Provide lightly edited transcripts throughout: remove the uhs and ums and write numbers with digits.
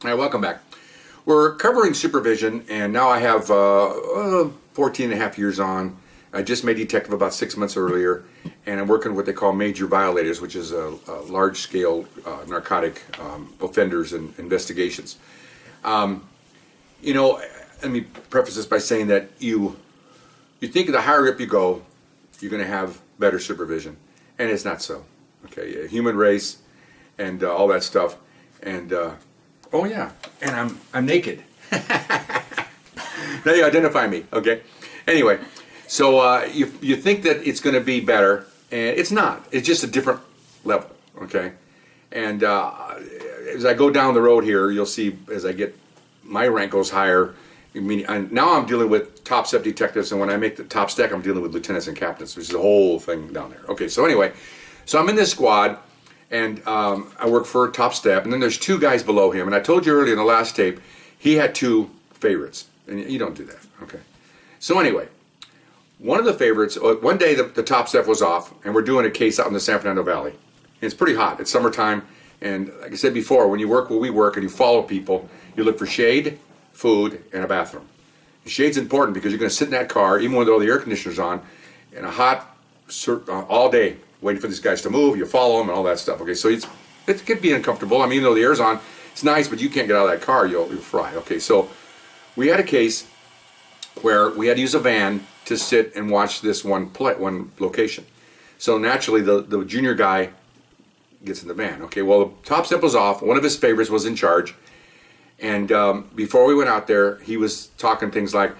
Hi, welcome back. We're covering supervision, and now I have 14 and a half years on. I just made detective about 6 months earlier, and I'm working what they call major violators, which is a large-scale narcotic offenders and investigations. Let me preface this by saying that you think the higher up you go, you're going to have better supervision, and it's not so. Okay, human race and all that stuff, and oh yeah, and I'm naked. Now you identify me, okay? Anyway, so you think that it's going to be better, and it's not. It's just a different level, okay? And as I go down the road here, you'll see as I get my rank goes higher. Now I'm dealing with top step detectives, and when I make the top stack, I'm dealing with lieutenants and captains, which is the whole thing down there. Okay, so anyway, so I'm in this squad, and I work for a top step, and then there's two guys below him. And I told you earlier in the last tape, he had two favorites, and you don't do that. Okay, so anyway, one of the favorites. One day the top step was off, and we're doing a case out in the San Fernando Valley. And it's pretty hot. It's summertime, and like I said before, when you work where we work and you follow people, you look for shade, food, and a bathroom. The shade's important because you're going to sit in that car, even with all the air conditioners on, in a hot, all day, waiting for these guys to move. You follow them and all that stuff. Okay, so it could be uncomfortable. I mean, even though the air's on, it's nice, but you can't get out of that car. You'll fry. Okay, so we had a case where we had to use a van to sit and watch this one location. So naturally, the junior guy gets in the van. Okay, well, the top step was off. One of his favorites was in charge. And before we went out there, he was talking things like,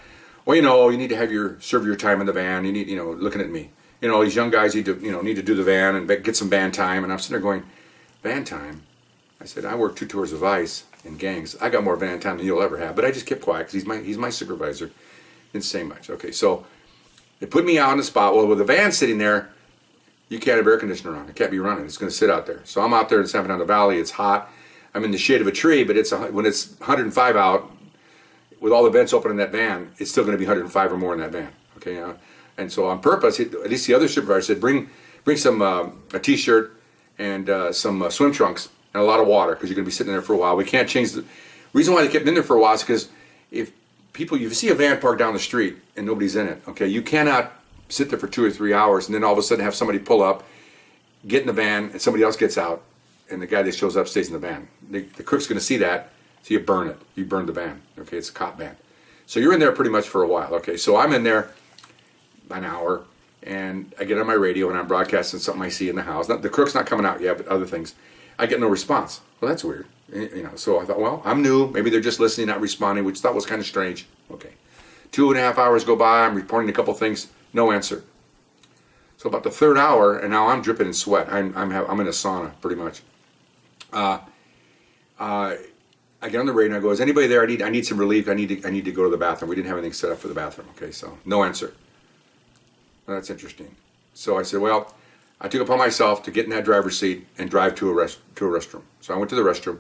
well, you need to serve your time in the van. You need, looking at me. These young guys need to do the van and get some van time. And I'm sitting there going, van time? I said, I work 2 tours of ICE in gangs. I got more van time than you'll ever have. But I just kept quiet because he's my supervisor. Didn't say much. Okay, so they put me out on the spot. Well, with the van sitting there, you can't have air conditioner on. It can't be running. It's going to sit out there. So I'm out there in San Fernando Valley. It's hot. I'm in the shade of a tree, but when it's 105 out, with all the vents open in that van, it's still going to be 105 or more in that van. Okay, and so on purpose, at least the other supervisor said, bring some a t-shirt and some swim trunks and a lot of water because you're going to be sitting there for a while. We can't change the reason why they kept it in there for a while is because if you see a van parked down the street and nobody's in it, okay, you cannot sit there for 2 or 3 hours and then all of a sudden have somebody pull up, get in the van, and somebody else gets out. And the guy that shows up stays in the van. The crook's going to see that, so you burn it. You burn the van. Okay, it's a cop van. So you're in there pretty much for a while. Okay, so I'm in there an hour, and I get on my radio, and I'm broadcasting something I see in the house. The crook's not coming out yet, but other things. I get no response. Well, that's weird. So I thought, well, I'm new. Maybe they're just listening, not responding, which I thought was kind of strange. Okay. 2.5 hours go by. I'm reporting a couple things. No answer. So about the 3rd hour, and now I'm dripping in sweat. I'm in a sauna, pretty much. I get on the radio and I go, is anybody there? I need some relief. I need to go to the bathroom. We didn't have anything set up for the bathroom. Okay, so no answer. Well, that's interesting. So I said, well, I took it upon myself to get in that driver's seat and drive to a restroom. So I went to the restroom,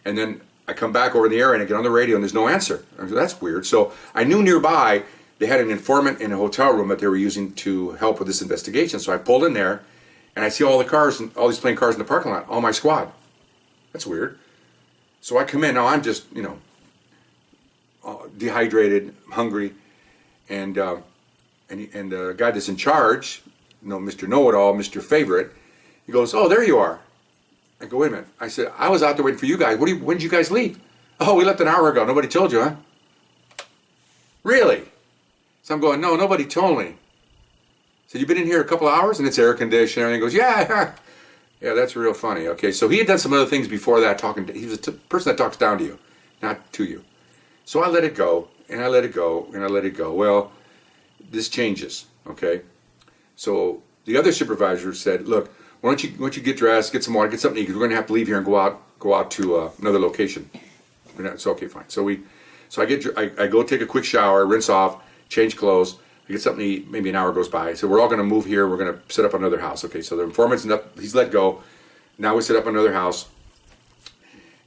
and then I come back over in the area and I get on the radio and there's no answer. I said, that's weird. So I knew nearby they had an informant in a hotel room that they were using to help with this investigation. So I pulled in there and I see all the cars and all these plain cars in the parking lot, all my squad. That's weird. So I come in, now I'm just, dehydrated, hungry, and the guy that's in charge, Mr. Know-It-All, Mr. Favorite, he goes, oh, there you are. I go, wait a minute. I said, I was out there waiting for you guys. When did you guys leave? Oh, we left an hour ago. Nobody told you, huh? Really? So I'm going, no, nobody told me. So you've been in here a couple hours and it's air conditioned. And he goes, yeah. Yeah, that's real funny. Okay, so he had done some other things before that. He was a person that talks down to you, not to you. So I let it go, and I let it go, and I let it go. Well, this changes. Okay, so the other supervisor said, "Look, why don't you get dressed, get some water, get something to eat, because we're going to have to leave here and go out to another location." It's okay, fine. So I go take a quick shower, rinse off, change clothes. I get something to eat, maybe an hour goes by. So we're all going to move here. We're going to set up another house. Okay, so the informant's he's let go. Now we set up another house.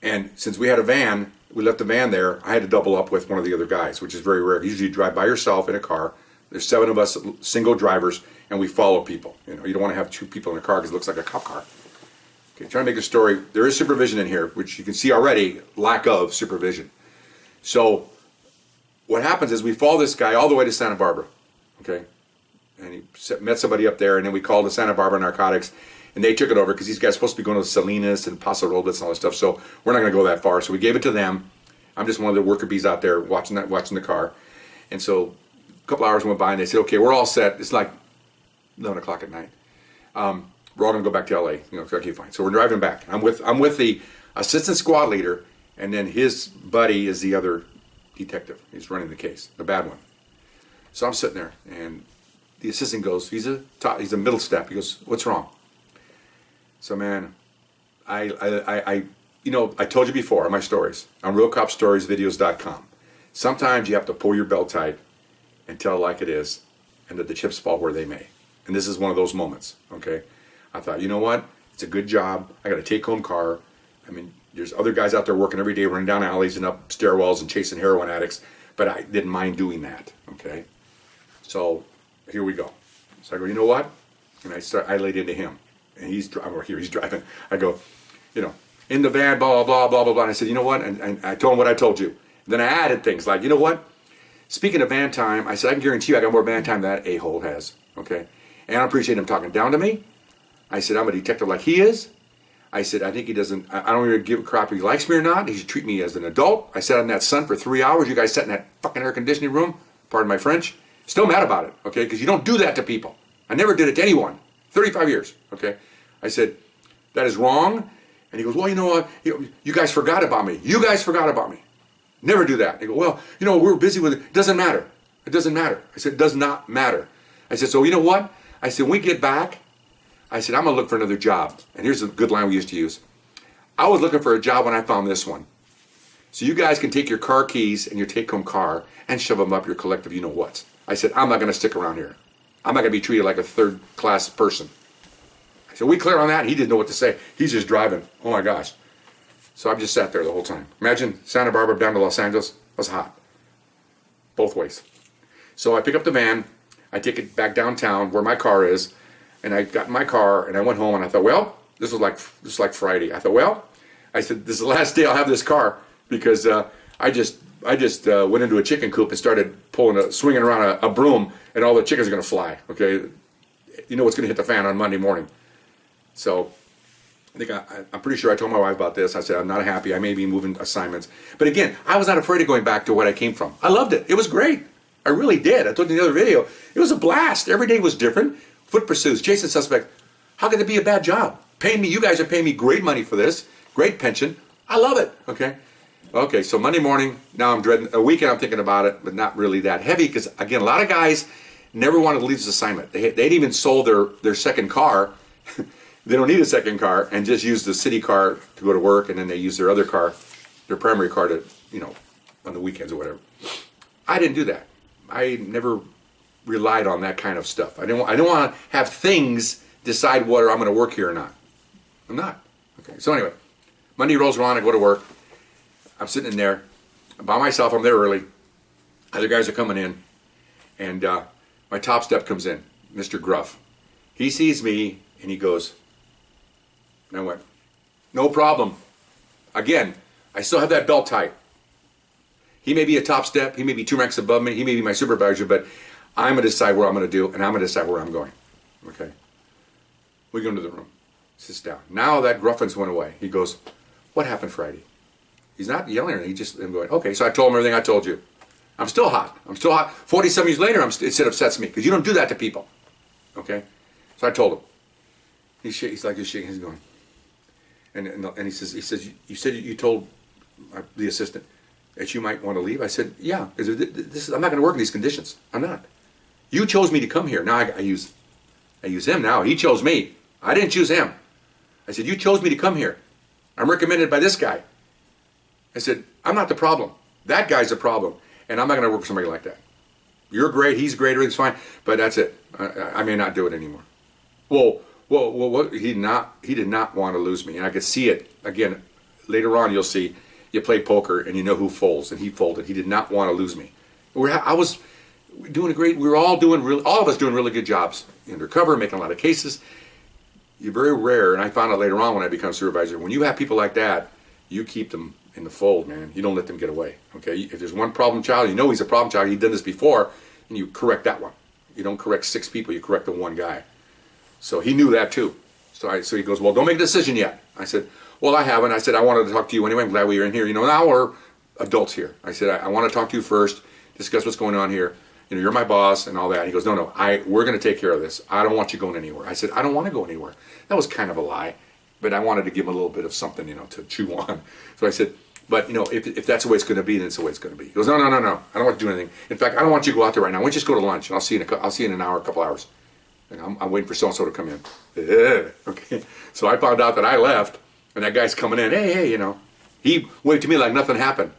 And since we had a van, we left the van there. I had to double up with one of the other guys, which is very rare. Usually you drive by yourself in a car. There's 7 of us, single drivers, and we follow people. You don't want to have 2 people in a car because it looks like a cop car. Okay, trying to make a story. There is supervision in here, which you can see already, lack of supervision. So what happens is we follow this guy all the way to Santa Barbara, okay? And he met somebody up there, and then we called the Santa Barbara Narcotics, and they took it over because these guys are supposed to be going to Salinas and Paso Robles and all this stuff, so we're not going to go that far. So we gave it to them. I'm just one of the worker bees out there watching the car. And so a couple hours went by, and they said, okay, we're all set. It's like 11 o'clock at night. We're all going to go back to LA. You know, okay, fine. So we're driving back. I'm with the assistant squad leader, and then his buddy is the other detective. He's running the case, the bad one. So I'm sitting there, and the assistant goes, he's a middle step. He goes, what's wrong? So man, I told you before in my stories on realcopstoriesvideos.com. Sometimes you have to pull your belt tight and tell it like it is, and that the chips fall where they may. And this is one of those moments. Okay, I thought, you know what? It's a good job. I got a take-home car. I mean, there's other guys out there working every day, running down alleys and up stairwells and chasing heroin addicts, but I didn't mind doing that. Okay, so here we go. So I go, you know what? And I laid into him, and he's driving. I go, in the van, blah, blah, blah, blah, blah. And I said, you know what? And I told him what I told you. And then I added things like, you know what? Speaking of van time, I said, I can guarantee you I got more van time than that a-hole has. Okay? And I appreciate him talking down to me. I said, I'm a detective like he is. I said, I think he doesn't, I don't even give a crap if he likes me or not. He should treat me as an adult. I sat in that sun for 3 hours. You guys sat in that fucking air conditioning room. Pardon my French. Still mad about it, okay? Because you don't do that to people. I never did it to anyone. 35 years, okay? I said, that is wrong. And he goes, well, you know what? You guys forgot about me. You guys forgot about me. Never do that. They go, well, we're busy with it. It doesn't matter. It doesn't matter. I said, it does not matter. I said, so you know what? I said, when we get back, I said, I'm going to look for another job. And here's a good line we used to use. I was looking for a job when I found this one. So you guys can take your car keys and your take-home car and shove them up your collective you-know-whats. I said, I'm not going to stick around here. I'm not going to be treated like a third-class person. I said, we clear on that? And he didn't know what to say. He's just driving. Oh, my gosh. So I just sat there the whole time. Imagine Santa Barbara down to Los Angeles. It was hot. Both ways. So I pick up the van. I take it back downtown where my car is. And I got in my car, and I went home, and I thought, well, this was like Friday. I thought, well, I said, this is the last day I'll have this car because I just went into a chicken coop and started swinging around a broom, and all the chickens are going to fly. Okay, you know what's going to hit the fan on Monday morning. So I think I'm pretty sure I told my wife about this. I said, I'm not happy. I may be moving assignments. But again, I was not afraid of going back to what I came from. I loved it. It was great. I really did. I told you in the other video. It was a blast. Every day was different. Foot pursuits, chasing suspect. How could it be a bad job? You guys are paying me great money for this. Great pension. I love it. Okay, so Monday morning, now I'm dreading. A weekend I'm thinking about it, but not really that heavy because, again, a lot of guys never wanted to leave this assignment. They'd even sold their second car. They don't need a second car and just use the city car to go to work, and then they use their other car, their primary car to, on the weekends or whatever. I didn't do that. I never relied on that kind of stuff. I don't want to have things decide whether I'm going to work here or not. I'm not. Okay, so anyway, Monday rolls around, I go to work. I'm sitting in there by myself. I'm there early. Other guys are coming in, and my top step comes in, Mr. Gruff. He sees me, and he goes, and I went, no problem. Again, I still have that belt tight. He may be a top step. He may be 2 ranks above me. He may be my supervisor, but I'm going to decide what I'm going to do, and I'm going to decide where I'm going. Okay? We go into the room. Sits down. Now that gruffiness went away. He goes, what happened Friday? He's not yelling at me. I'm going, okay. So I told him everything I told you. I'm still hot. 47 years later, it still upsets me because you don't do that to people. Okay? So I told him. He's like, he's shaking. He's going. And he says, you said you told the assistant that you might want to leave? I said, yeah. I'm not going to work in these conditions. I'm not. You chose me to come here. Now I use him now. He chose me. I didn't choose him. I said, you chose me to come here. I'm recommended by this guy. I said, I'm not the problem. That guy's the problem. And I'm not going to work with somebody like that. You're great. He's great. Everything's fine. But that's it. I may not do it anymore. Well, he did not want to lose me. And I could see it. Again, later on you'll see, you play poker and you know who folds. And he folded. He did not want to lose me. I was doing a great, we were all of us doing really good jobs. Undercover, making a lot of cases. you're very rare, and I found out later on when I become supervisor, when you have people like that, you keep them in the fold, man. You don't let them get away, okay? If there's one problem child, you know he's a problem child, he's done this before, and you correct that one. You don't correct 6 people, you correct the one guy. So he knew that too. So he goes, well, don't make a decision yet. I said, well, I haven't. I said, I wanted to talk to you anyway. I'm glad we are in here. You know, now we're adults here. I said, I want to talk to you first, discuss what's going on here. You know, you're my boss and all that. He goes, no, we're going to take care of this. I don't want you going anywhere. I said, I don't want to go anywhere. That was kind of a lie, but I wanted to give him a little bit of something, you know, to chew on. So I said, but, you know, if that's the way it's going to be, then it's the way it's going to be. He goes, no. I don't want to do anything. In fact, I don't want you to go out there right now. Why don't you just go to lunch, and I'll see you in an hour, a couple hours. And I'm waiting for so-and-so to come in. Okay. So I found out that I left, and that guy's coming in. Hey, you know. He waved to me like nothing happened.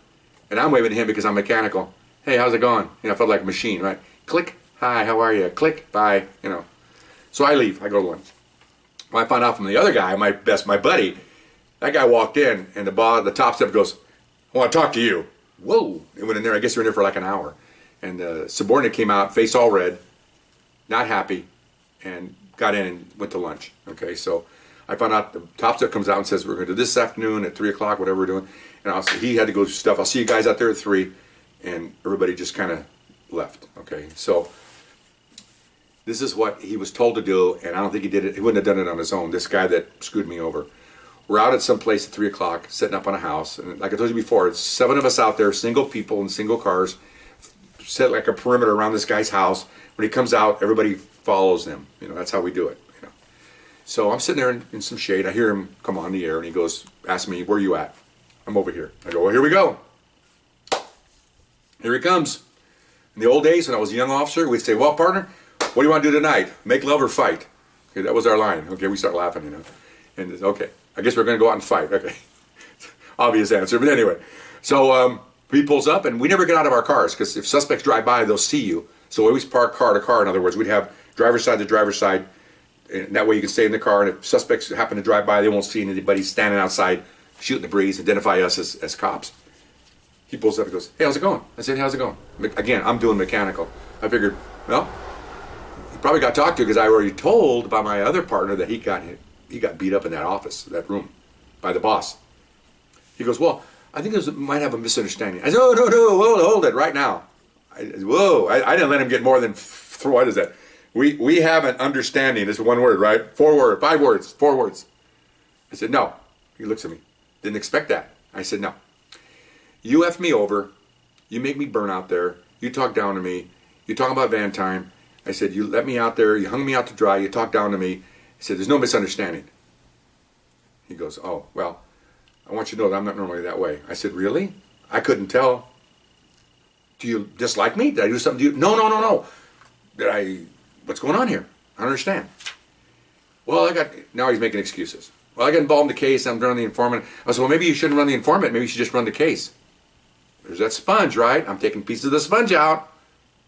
And I'm waving to him because I'm mechanical. Hey, how's it going? You know, I felt like a machine, right? Click. Hi, how are you? Click. Bye. You know. So I leave. I go to lunch. Well, I found out from the other guy, my buddy, that guy walked in, and the top step goes, I want to talk to you. Whoa. They went in there. I guess they were in there for like an hour. And the subordinate came out, face all red, not happy, and got in and went to lunch. Okay, so I found out the top step comes out and says, we're going to do this afternoon at 3 o'clock, whatever we're doing. And he had to go do stuff. I'll see you guys out there at 3. And everybody just kind of left. Okay, so this is what he was told to do, and I don't think he did it. He wouldn't have done it on his own. This guy that screwed me over. We're out at some place at 3 o'clock, setting up on a house. And like I told you before, it's 7 of us out there, single people in single cars, set like a perimeter around this guy's house. When he comes out, everybody follows him. You know, that's how we do it. You know. So I'm sitting there in some shade. I hear him come on the air, and he goes, ask me, where are you at? I'm over here. I go, well, here we go. Here he comes. In the old days, when I was a young officer, we'd say, well, partner, what do you want to do tonight? Make love or fight? Okay, that was our line. Okay, we start laughing, you know. And it's, okay, I guess we're going to go out and fight. Okay, obvious answer. But anyway, so he pulls up, and we never get out of our cars, because if suspects drive by, they'll see you. So we always park car to car. In other words, we'd have driver's side to driver's side, and that way you can stay in the car, and if suspects happen to drive by, they won't see anybody standing outside shooting the breeze, identify us as cops. He pulls up and goes, hey, how's it going? I said, how's it going? Again, I'm doing mechanical. I figured, well, he probably got talked to because I already told by my other partner that he got beat up in that office, that room, by the boss. He goes, well, I think might have a misunderstanding. I said, oh, no, hold it right now. I didn't let him get more than, what is that? We have an understanding. This is one word, right? 4 words. I said, no. He looks at me. Didn't expect that. I said, no. You F me over. You make me burn out there. You talk down to me. You talk about van time. I said, you let me out there. You hung me out to dry. You talk down to me. I said, there's no misunderstanding. He goes, oh, well, I want you to know that I'm not normally that way. I said, really? I couldn't tell. Do you dislike me? Did I do something to you? No. What's going on here? I don't understand. Well, now he's making excuses. Well, I got involved in the case. I'm running the informant. I said, well, maybe you shouldn't run the informant. Maybe you should just run the case. There's that sponge, right? I'm taking pieces of the sponge out.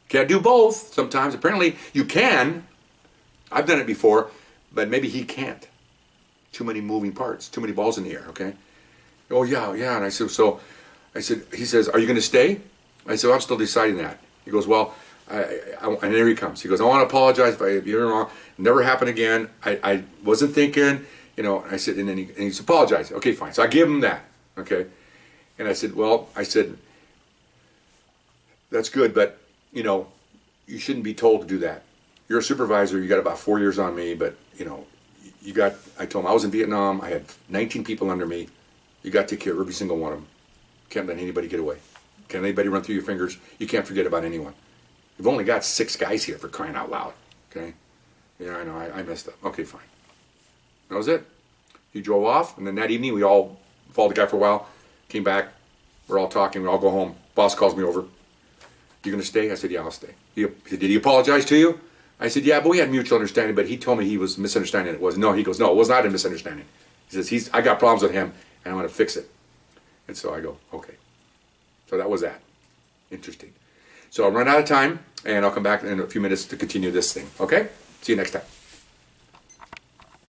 Can't do both sometimes. Apparently, you can. I've done it before, but maybe he can't. Too many moving parts. Too many balls in the air, okay? Oh, yeah. And I said, he says, are you going to stay? I said, well, I'm still deciding that. He goes, well, and there he comes. He goes, I want to apologize if you're wrong. Never happen again. I wasn't thinking, you know. I said, and he's apologized. Okay, fine. So I give him that, okay. And I said, that's good, but, you know, you shouldn't be told to do that. You're a supervisor. You got about 4 years on me, but, you know, I told him I was in Vietnam. I had 19 people under me. You got to take care of every single one of them. Can't let anybody get away. Can't let anybody run through your fingers. You can't forget about anyone. You've only got 6 guys here, for crying out loud. Okay? Yeah, I know. I messed up. Okay, fine. That was it. He drove off, and then that evening we all followed the guy for a while. Came back. We're all talking. We all go home. Boss calls me over. You going to stay? I said, yeah, I'll stay. He said, did he apologize to you? I said, yeah, but we had mutual understanding, but he told me he was misunderstanding. It was. No, he goes, no, it was not a misunderstanding. He says, I got problems with him, and I'm going to fix it. And so I go, okay. So that was that. Interesting. So I'll run out of time, and I'll come back in a few minutes to continue this thing. Okay? See you next time.